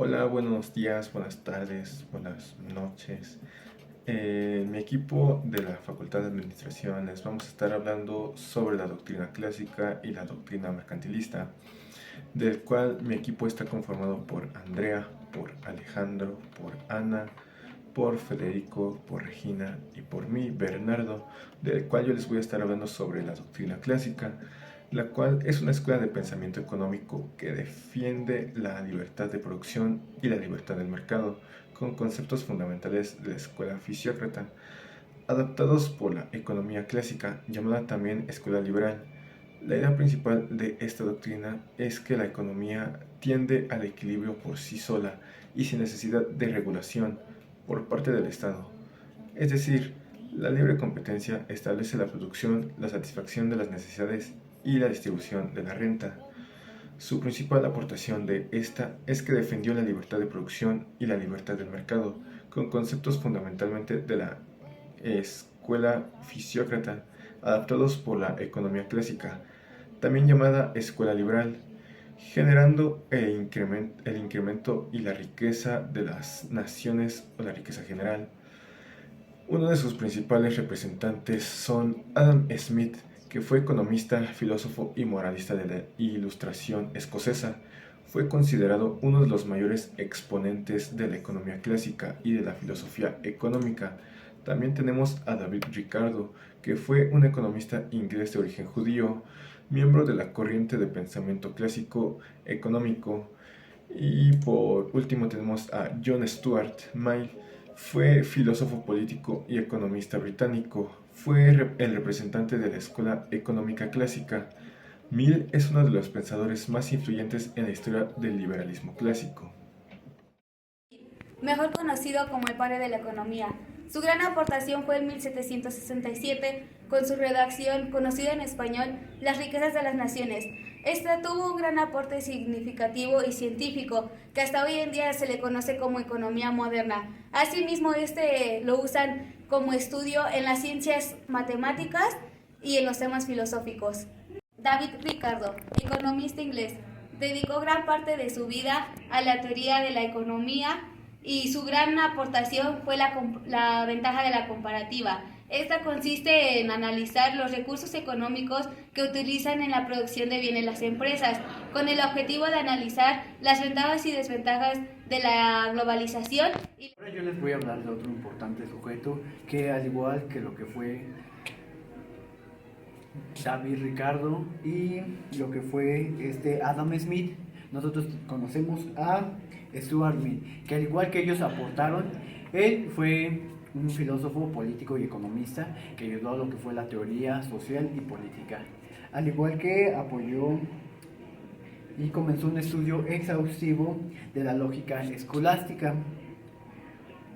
Hola, buenos días, buenas tardes, buenas noches. En mi equipo de la Facultad de Administración les vamos a estar hablando sobre la doctrina clásica y la doctrina mercantilista, del cual mi equipo está conformado por Andrea, por Alejandro, por Ana, por Federico, por Regina y por mí, Bernardo, del cual yo les voy a estar hablando sobre la doctrina clásica, la cual es una escuela de pensamiento económico que defiende la libertad de producción y la libertad del mercado, con conceptos fundamentales de la escuela fisiócrata, adaptados por la economía clásica, llamada también escuela liberal. La idea principal de esta doctrina es que la economía tiende al equilibrio por sí sola y sin necesidad de regulación por parte del Estado. Es decir, la libre competencia establece la producción, la satisfacción de las necesidades y la distribución de la renta. Su principal aportación de esta es que defendió la libertad de producción y la libertad del mercado, con conceptos fundamentalmente de la escuela fisiócrata, adaptados por la economía clásica, también llamada escuela liberal, generando el incremento y la riqueza de las naciones o la riqueza general. Uno de sus principales representantes son Adam Smith, que fue economista, filósofo y moralista de la Ilustración escocesa. Fue considerado uno de los mayores exponentes de la economía clásica y de la filosofía económica. También tenemos a David Ricardo, que fue un economista inglés de origen judío, miembro de la corriente de pensamiento clásico económico. Y por último tenemos a John Stuart Mill. Fue filósofo político y economista británico. Fue el representante de la escuela económica clásica. Mill es uno de los pensadores más influyentes en la historia del liberalismo clásico. Mejor conocido como el padre de la economía. Su gran aportación fue en 1767 con su redacción, conocida en español, Las riquezas de las naciones. Esta tuvo un gran aporte significativo y científico, que hasta hoy en día se le conoce como economía moderna. Asimismo, lo usan como estudio en las ciencias matemáticas y en los temas filosóficos. David Ricardo, economista inglés, dedicó gran parte de su vida a la teoría de la economía y su gran aportación fue la ventaja de la comparativa. Esta consiste en analizar los recursos económicos que utilizan en la producción de bienes las empresas, con el objetivo de analizar las ventajas y desventajas de la globalización. Ahora yo les voy a hablar de otro importante sujeto que, al igual que lo que fue David Ricardo y lo que fue Adam Smith, nosotros conocemos a Stuart Mill, que al igual que ellos aportaron, él fue un filósofo político y economista que ayudó a lo que fue la teoría social y política, al igual que apoyó y comenzó un estudio exhaustivo de la lógica escolástica.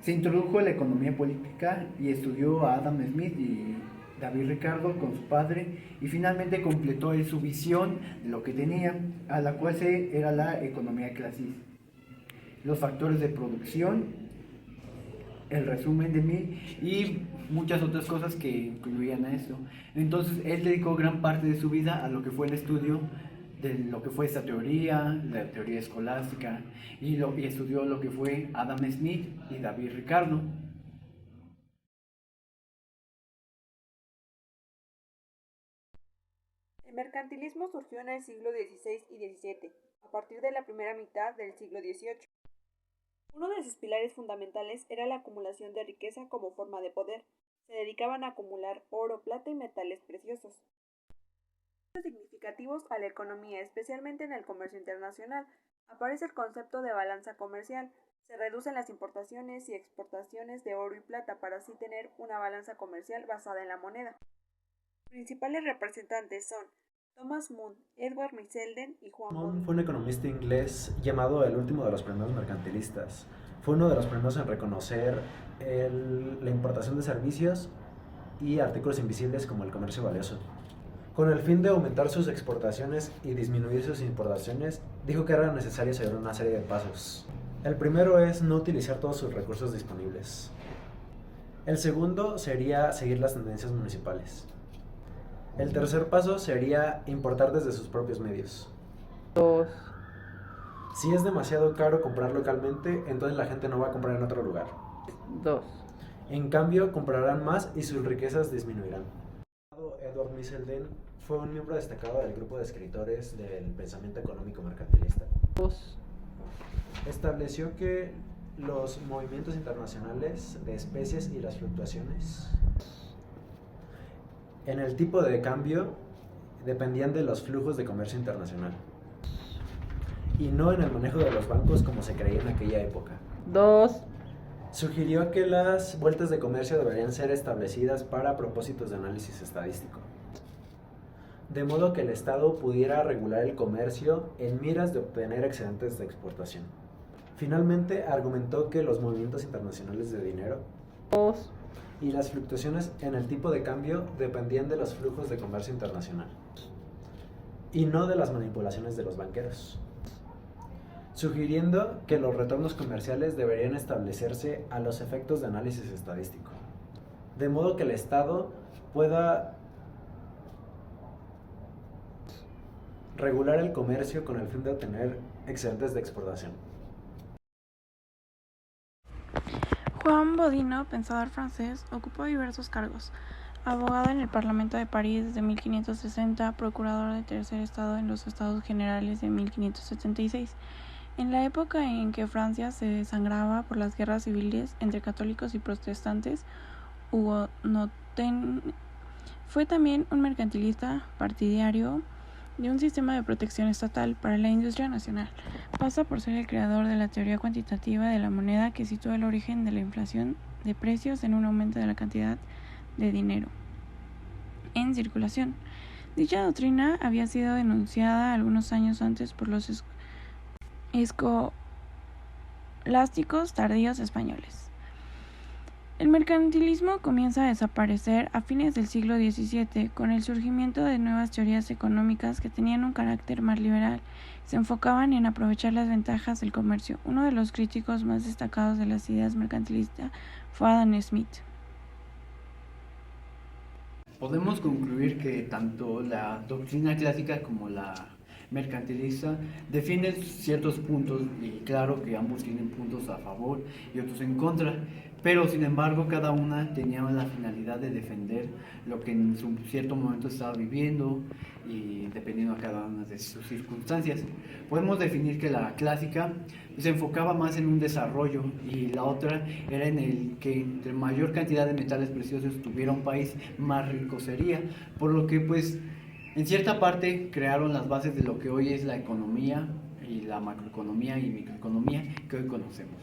Se introdujo en la economía política y estudió a Adam Smith y David Ricardo con su padre, y finalmente completó él su visión de lo que tenía, a la cual era la economía clasista. Los factores de producción, el resumen de Mill y muchas otras cosas que incluían a esto. Entonces él dedicó gran parte de su vida a lo que fue el estudio de lo que fue esta teoría, la teoría escolástica, y estudió lo que fue Adam Smith y David Ricardo. El mercantilismo surgió en el siglo XVI y XVII, a partir de la primera mitad del siglo XVIII. Uno de sus pilares fundamentales era la acumulación de riqueza como forma de poder. Se dedicaban a acumular oro, plata y metales preciosos. Significativos a la economía, especialmente en el comercio internacional, aparece el concepto de balanza comercial. Se reducen las importaciones y exportaciones de oro y plata para así tener una balanza comercial basada en la moneda. Los principales representantes son Thomas Moon, Edward Selden y Juan Moon fue un economista inglés llamado el último de los primeros mercantilistas. Fue uno de los primeros en reconocer la importación de servicios y artículos invisibles como el comercio valioso. Con el fin de aumentar sus exportaciones y disminuir sus importaciones, dijo que era necesario seguir una serie de pasos. El primero es no utilizar todos sus recursos disponibles. El segundo sería seguir las tendencias municipales. El tercer paso sería importar desde sus propios medios. Si es demasiado caro comprar localmente, entonces la gente no va a comprar en otro lugar. 2. En cambio, comprarán más y sus riquezas disminuirán. Edward Misselden fue un miembro destacado del grupo de escritores del pensamiento económico mercantilista. 2. Estableció que los movimientos internacionales de especies y las fluctuaciones en el tipo de cambio dependían de los flujos de comercio internacional y no en el manejo de los bancos como se creía en aquella época. 2. Sugirió que las vueltas de comercio deberían ser establecidas para propósitos de análisis estadístico, de modo que el Estado pudiera regular el comercio en miras de obtener excedentes de exportación. Finalmente, argumentó que los movimientos internacionales de dinero 2. y las fluctuaciones en el tipo de cambio dependían de los flujos de comercio internacional y no de las manipulaciones de los banqueros, sugiriendo que los retornos comerciales deberían establecerse a los efectos de análisis estadístico, de modo que el Estado pueda regular el comercio con el fin de obtener excedentes de exportación. Juan Bodino, pensador francés, ocupó diversos cargos: abogado en el Parlamento de París desde 1560, procurador de tercer estado en los Estados Generales de 1576. En la época en que Francia se desangraba por las guerras civiles entre católicos y protestantes, Hugonoten fue también un mercantilista partidario de un sistema de protección estatal para la industria nacional. Pasa por ser el creador de la teoría cuantitativa de la moneda, que sitúa el origen de la inflación de precios en un aumento de la cantidad de dinero en circulación. Dicha doctrina había sido denunciada algunos años antes por los escolásticos tardíos españoles. El mercantilismo comienza a desaparecer a fines del siglo XVII con el surgimiento de nuevas teorías económicas que tenían un carácter más liberal. Se enfocaban en aprovechar las ventajas del comercio. Uno de los críticos más destacados de las ideas mercantilistas fue Adam Smith. Podemos concluir que tanto la doctrina clásica como la mercantilista defienden ciertos puntos, y claro que ambos tienen puntos a favor y otros en contra, pero sin embargo cada una tenía la finalidad de defender lo que en su cierto momento estaba viviendo y dependiendo a cada una de sus circunstancias. Podemos definir que la clásica se enfocaba más en un desarrollo y la otra era en el que entre mayor cantidad de metales preciosos tuviera un país, más rico sería, por lo que pues en cierta parte crearon las bases de lo que hoy es la economía y la macroeconomía y microeconomía que hoy conocemos.